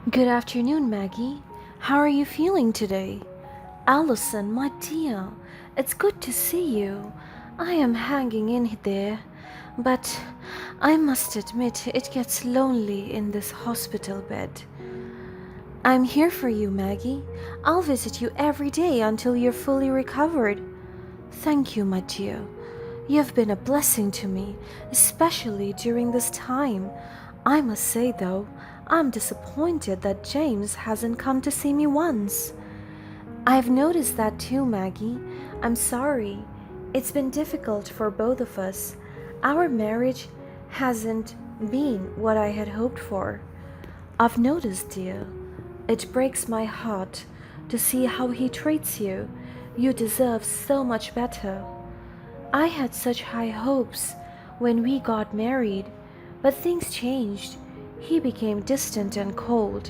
Good afternoon, Maggie. How are you feeling today? Allison, my dear, it's good to see you. I am hanging in there, but I must admit it gets lonely in this hospital bed. I'm here for you, Maggie. I'll visit you every day until you're fully recovered. Thank you, my dear. You've been a blessing to me, especially during this time. I must say, though, I'm disappointed that James hasn't come to see me once. I've noticed that too, Maggie. I'm sorry. It's been difficult for both of us. Our marriage hasn't been what I had hoped for. I've noticed, dear. It breaks my heart to see how he treats you. You deserve so much better. I had such high hopes when we got married, but things changed. He became distant and cold.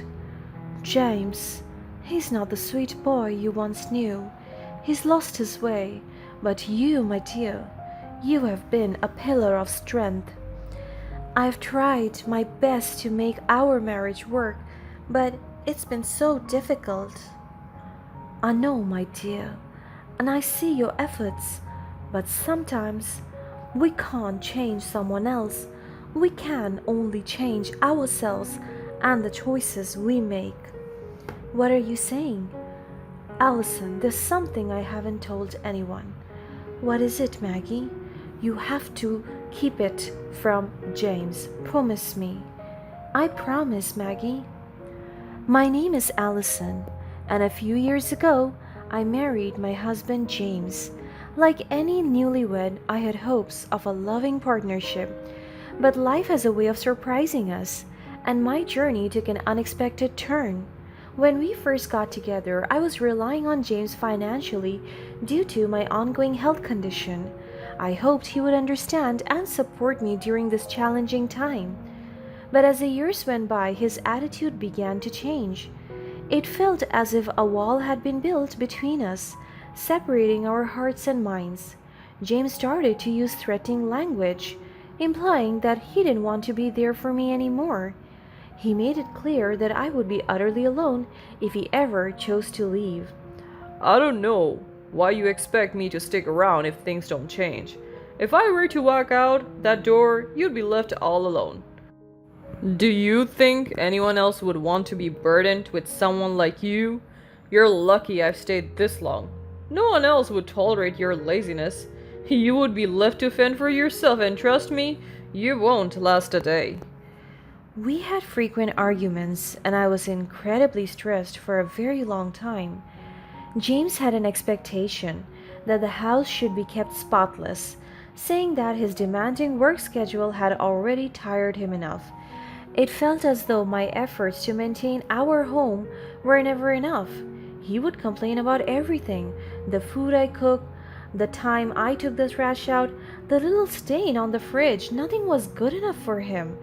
James, he's not the sweet boy you once knew. He's lost his way, but you, my dear, you have been a pillar of strength. I've tried my best to make our marriage work, but it's been so difficult. I know, my dear, and I see your efforts, but sometimes we can't change someone else. We can only change ourselves and the choices we make. What are you saying? Allison, there's something I haven't told anyone. What is it, Maggie? You have to keep it from James. Promise me. I promise, Maggie. My name is Allison, and a few years ago, I married my husband James. Like any newlywed, I had hopes of a loving partnership, but life has a way of surprising us, and my journey took an unexpected turn. When we first got together, I was relying on James financially due to my ongoing health condition. I hoped he would understand and support me during this challenging time. But as the years went by, his attitude began to change. It felt as if a wall had been built between us, separating our hearts and minds. James started to use threatening language, implying that he didn't want to be there for me anymore. He made it clear that I would be utterly alone if he ever chose to leave. I don't know why you expect me to stick around if things don't change. If I were to walk out that door, you'd be left all alone. Do you think anyone else would want to be burdened with someone like you? You're lucky I've stayed this long. No one else would tolerate your laziness. You would be left to fend for yourself, and trust me, you won't last a day. We had frequent arguments, and I was incredibly stressed for a very long time. James had an expectation that the house should be kept spotless, saying that his demanding work schedule had already tired him enough. It felt as though my efforts to maintain our home were never enough. He would complain about everything: the food I cooked, the time I took the trash out, the little stain on the fridge. Nothing was good enough for him.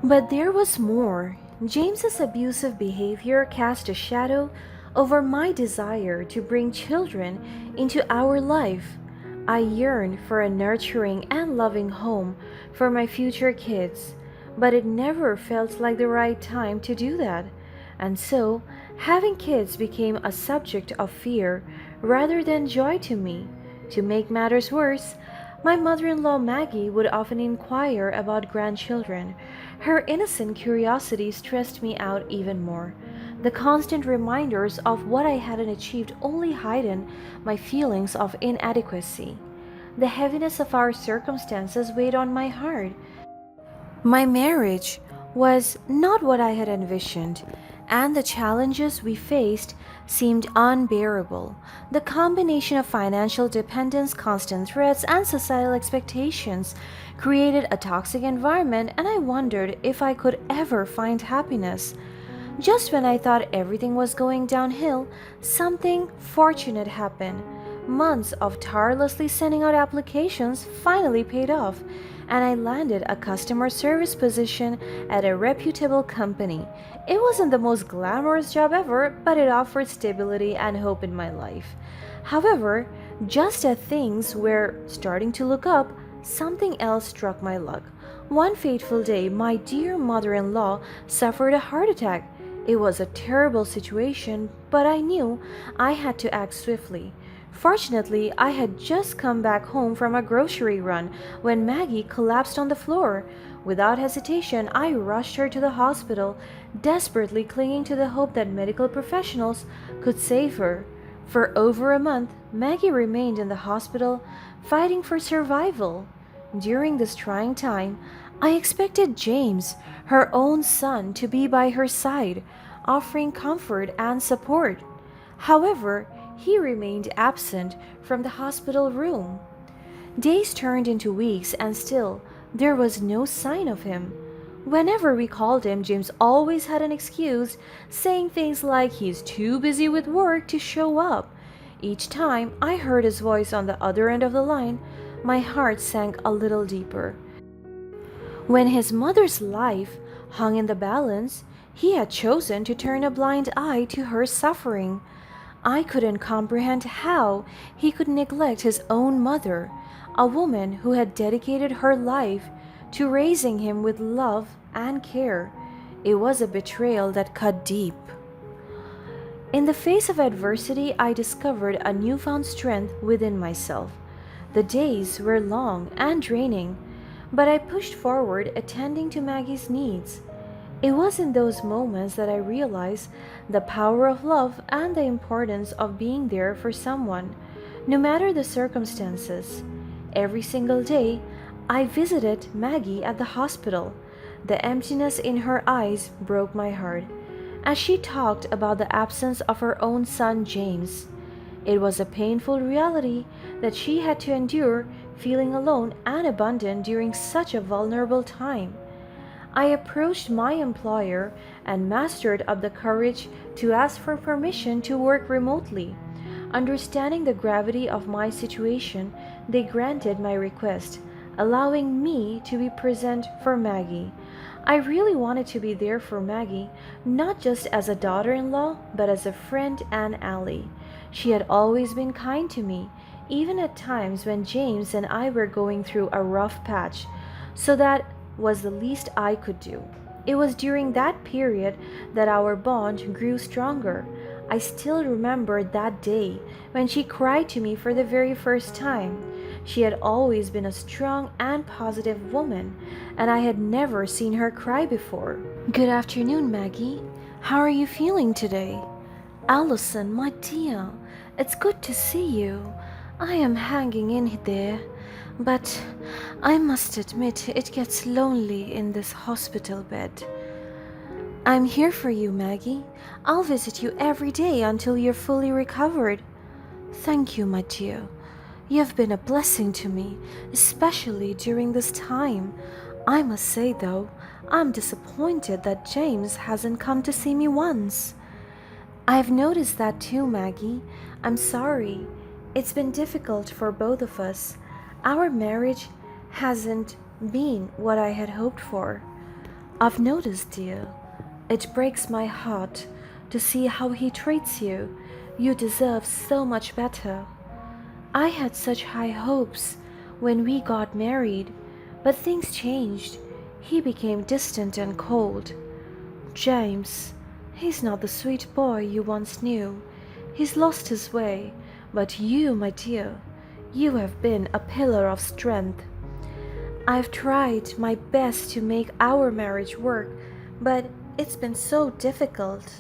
But there was more. James's abusive behavior cast a shadow over my desire to bring children into our life. I yearned for a nurturing and loving home for my future kids, but it never felt like the right time to do that. And so, having kids became a subject of fear rather than joy to me. To make matters worse, my mother in law Maggie would often inquire about grandchildren. Her innocent curiosity stressed me out even more. The constant reminders of what I hadn't achieved only heightened my feelings of inadequacy. The heaviness of our circumstances weighed on my heart. My marriage was not what I had envisioned, and the challenges we faced seemed unbearable. The combination of financial dependence, constant threats, and societal expectations created a toxic environment, and I wondered if I could ever find happiness. Just when I thought everything was going downhill, something fortunate happened. Months of tirelessly sending out applications finally paid off, and I landed a customer service position at a reputable company. It wasn't the most glamorous job ever, but it offered stability and hope in my life. However, just as things were starting to look up, something else struck my luck. One fateful day, my dear mother in law suffered a heart attack. It was a terrible situation, but I knew I had to act swiftly. Fortunately, I had just come back home from a grocery run when Maggie collapsed on the floor. Without hesitation, I rushed her to the hospital, desperately clinging to the hope that medical professionals could save her. For over a month, Maggie remained in the hospital, fighting for survival. During this trying time, I expected James, her own son, to be by her side, offering comfort and support. However, he remained absent from the hospital room. Days turned into weeks, and still there was no sign of him. Whenever we called him, James always had an excuse, saying things like he's too busy with work to show up. Each time I heard his voice on the other end of the line, my heart sank a little deeper. When his mother's life hung in the balance, he had chosen to turn a blind eye to her suffering. I couldn't comprehend how he could neglect his own mother, a woman who had dedicated her life to raising him with love and care. It was a betrayal that cut deep. In the face of adversity, I discovered a newfound strength within myself. The days were long and draining, but I pushed forward, attending to Maggie's needs. It was in those moments that I realized the power of love and the importance of being there for someone, no matter the circumstances. Every single day, I visited Maggie at the hospital. The emptiness in her eyes broke my heart as she talked about the absence of her own son, James. It was a painful reality that she had to endure, feeling alone and abandoned during such a vulnerable time. I approached my employer and mustered up the courage to ask for permission to work remotely. Understanding the gravity of my situation, they granted my request, allowing me to be present for Maggie. I really wanted to be there for Maggie, not just as a daughter-in-law, but as a friend and ally. She had always been kind to me, even at times when James and I were going through a rough patch, so that was the least I could do. It was during that period that our bond grew stronger. I still remember that day when she cried to me for the very first time. She had always been a strong and positive woman, and I had never seen her cry before. Good afternoon, Maggie. How are you feeling today? Allison, my dear, it's good to see you. I am hanging in there, but I must admit it gets lonely in this hospital bed. I'm here for you, Maggie. I'll visit you every day until you're fully recovered. Thank you, my dear. You have been a blessing to me, especially during this time. I must say, though, I'm disappointed that James hasn't come to see me once. I've noticed that too, Maggie. I'm sorry. It's been difficult for both of us. Our marriage hasn't been what I had hoped for. I've noticed, dear. It breaks my heart to see how he treats you. You deserve so much better. I had such high hopes when we got married, but things changed. He became distant and cold. James, he's not the sweet boy you once knew. He's lost his way, but you, my dear, you have been a pillar of strength. I've tried my best to make our marriage work, but it's been so difficult.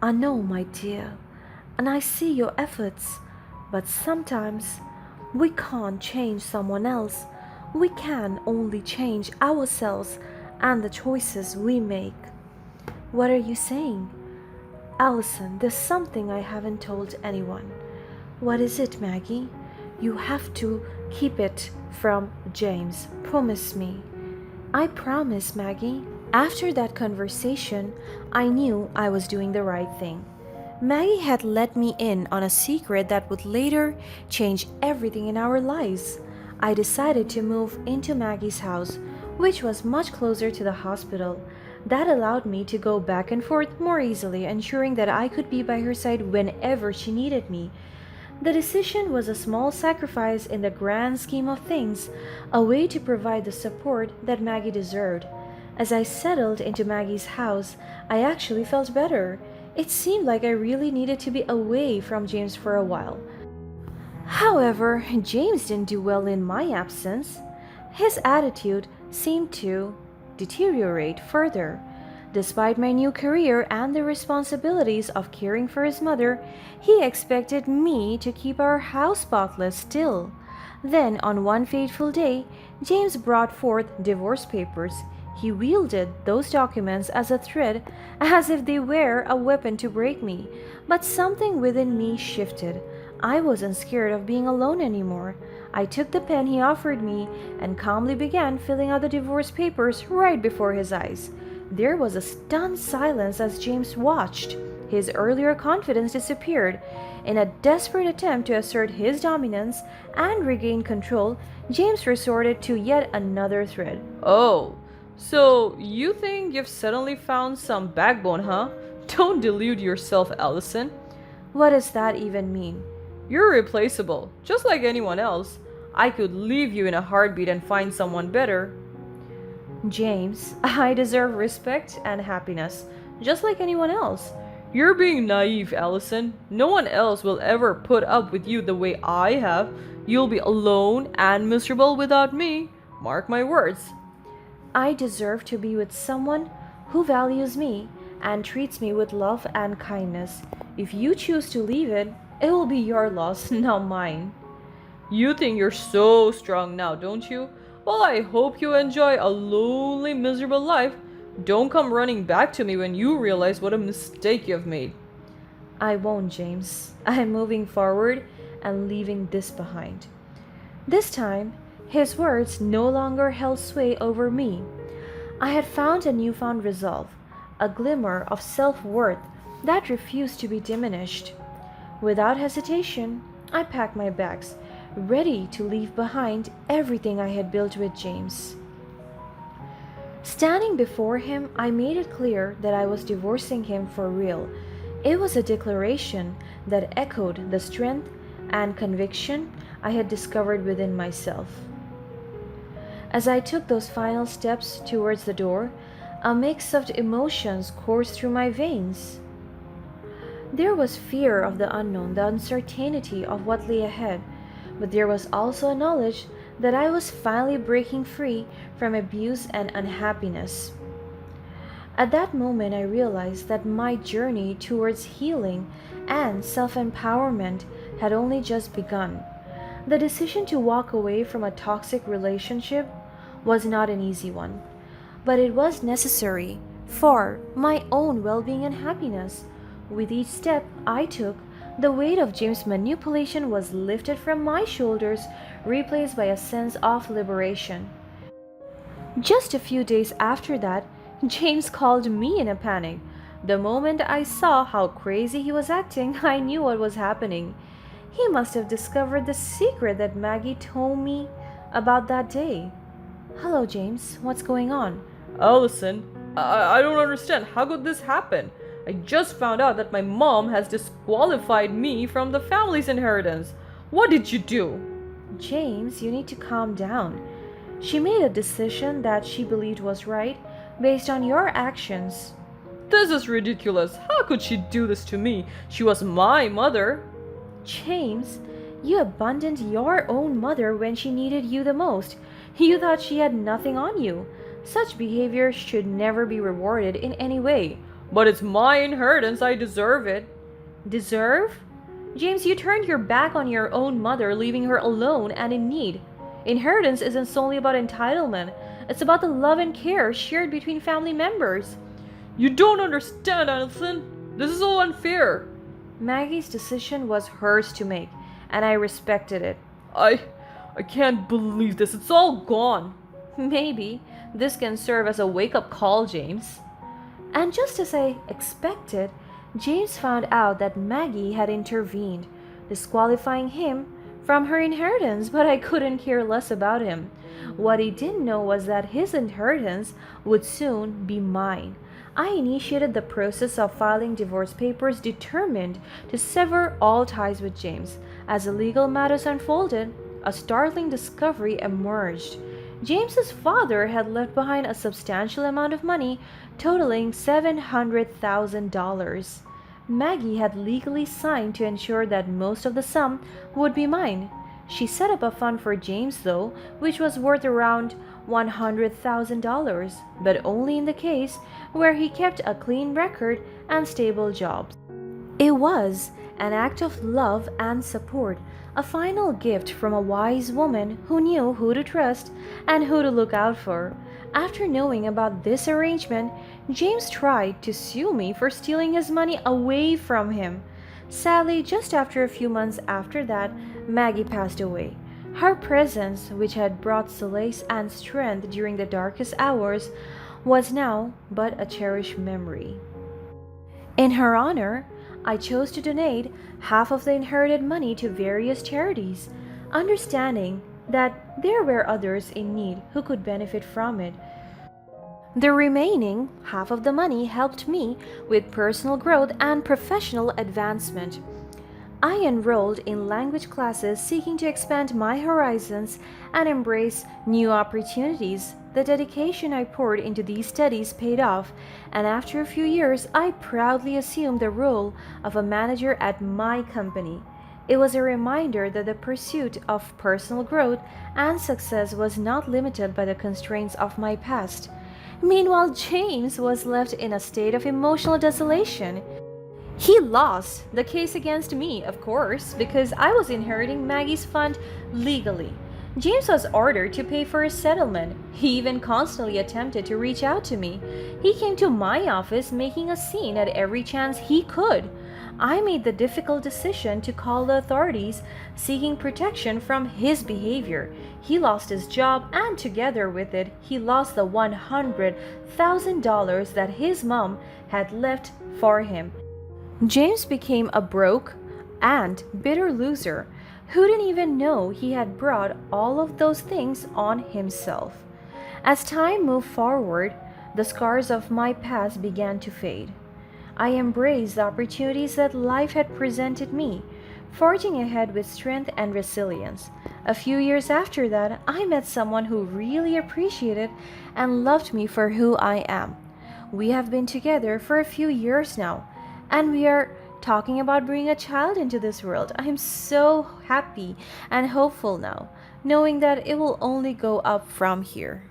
I know, my dear, and I see your efforts. But sometimes we can't change someone else. We can only change ourselves and the choices we make. What are you saying? Allison, there's something I haven't told anyone. What is it, Maggie? You have to keep it from James. Promise me. I promise, Maggie. After that conversation, I knew I was doing the right thing. Maggie had let me in on a secret that would later change everything in our lives. I decided to move into Maggie's house, which was much closer to the hospital. That allowed me to go back and forth more easily, ensuring that I could be by her side whenever she needed me. The decision was a small sacrifice in the grand scheme of things, a way to provide the support that Maggie deserved. As I settled into Maggie's house, I actually felt better. It seemed like I really needed to be away from James for a while. However, James didn't do well in my absence. His attitude seemed to deteriorate further. Despite my new career and the responsibilities of caring for his mother, he expected me to keep our house spotless still. Then, on one fateful day, James brought forth divorce papers. He wielded those documents as a thread, as if they were a weapon to break me. But something within me shifted. I wasn't scared of being alone anymore. I took the pen he offered me and calmly began filling out the divorce papers right before his eyes. There was a stunned silence as James watched. His earlier confidence disappeared. In a desperate attempt to assert his dominance and regain control, James resorted to yet another thread. Oh, so you think you've suddenly found some backbone, huh? Don't delude yourself, Allison. What does that even mean? You're replaceable, just like anyone else. I could leave you in a heartbeat and find someone better. James, I deserve respect and happiness, just like anyone else. You're being naive, Allison. No one else will ever put up with you the way I have. You'll be alone and miserable without me. Mark my words. I deserve to be with someone who values me and treats me with love and kindness. If you choose to leave it will be your loss, not mine. You think you're so strong now, don't you? Well, I hope you enjoy a lonely, miserable life. Don't come running back to me when you realize what a mistake you've made. I won't, James. I am moving forward and leaving this behind. This time, his words no longer held sway over me. I had found a newfound resolve, a glimmer of self-worth that refused to be diminished. Without hesitation, I packed my bags, ready to leave behind everything I had built with James. Standing before him, I made it clear that I was divorcing him for real. It was a declaration that echoed the strength and conviction I had discovered within myself. As I took those final steps towards the door, a mix of emotions coursed through my veins. There was fear of the unknown, the uncertainty of what lay ahead, but there was also a knowledge that I was finally breaking free from abuse and unhappiness. At that moment, I realized that my journey towards healing and self-empowerment had only just begun. The decision to walk away from a toxic relationship was not an easy one, but it was necessary for my own well-being and happiness. With each step I took, the weight of James' manipulation was lifted from my shoulders, replaced by a sense of liberation. Just a few days after that, James called me in a panic. The moment I saw how crazy he was acting, I knew what was happening. He must have discovered the secret that Maggie told me about that day. Hello, James. What's going on? Allison, I don't understand. How could this happen? I just found out that my mom has disqualified me from the family's inheritance. What did you do? James, you need to calm down. She made a decision that she believed was right based on your actions. This is ridiculous. How could she do this to me? She was my mother. James, you abandoned your own mother when she needed you the most. You thought she had nothing on you. Such behavior should never be rewarded in any way. But it's my inheritance. I deserve it. Deserve? James, you turned your back on your own mother, leaving her alone and in need. Inheritance isn't solely about entitlement. It's about the love and care shared between family members. You don't understand, Allison. This is so unfair. Maggie's decision was hers to make, and I respected it. I can't believe this. It's all gone. Maybe this can serve as a wake-up call, James. And just as I expected, James found out that Maggie had intervened, disqualifying him from her inheritance, but I couldn't care less about him. What he didn't know was that his inheritance would soon be mine. I initiated the process of filing divorce papers determined to sever all ties with James. As the legal matters unfolded, a startling discovery emerged. James's father had left behind a substantial amount of money, totaling $700,000. Maggie had legally signed to ensure that most of the sum would be mine. She set up a fund for James, though, which was worth around $100,000, but only in the case where he kept a clean record and stable jobs. It was an act of love and support, a final gift from a wise woman who knew who to trust and who to look out for. After knowing about this arrangement, James tried to sue me for stealing his money away from him. Sadly, just after a few months after that, Maggie passed away. Her presence, which had brought solace and strength during the darkest hours, was now but a cherished memory. In her honor, I chose to donate half of the inherited money to various charities, understanding that there were others in need who could benefit from it. The remaining half of the money helped me with personal growth and professional advancement. I enrolled in language classes seeking to expand my horizons and embrace new opportunities. The dedication I poured into these studies paid off, and after a few years, I proudly assumed the role of a manager at my company. It was a reminder that the pursuit of personal growth and success was not limited by the constraints of my past. Meanwhile, James was left in a state of emotional desolation. He lost the case against me, of course, because I was inheriting Maggie's fund legally. James was ordered to pay for his settlement. He even constantly attempted to reach out to me. He came to my office making a scene at every chance he could. I made the difficult decision to call the authorities, seeking protection from his behavior. He lost his job, and together with it, he lost the $100,000 that his mom had left for him. James became a broke and bitter loser who didn't even know he had brought all of those things on himself. As time moved forward, the scars of my past began to fade. I embraced the opportunities that life had presented me, forging ahead with strength and resilience. A few years after that, I met someone who really appreciated and loved me for who I am. We have been together for a few years now, and we are talking about bringing a child into this world. I am so happy and hopeful now, knowing that it will only go up from here.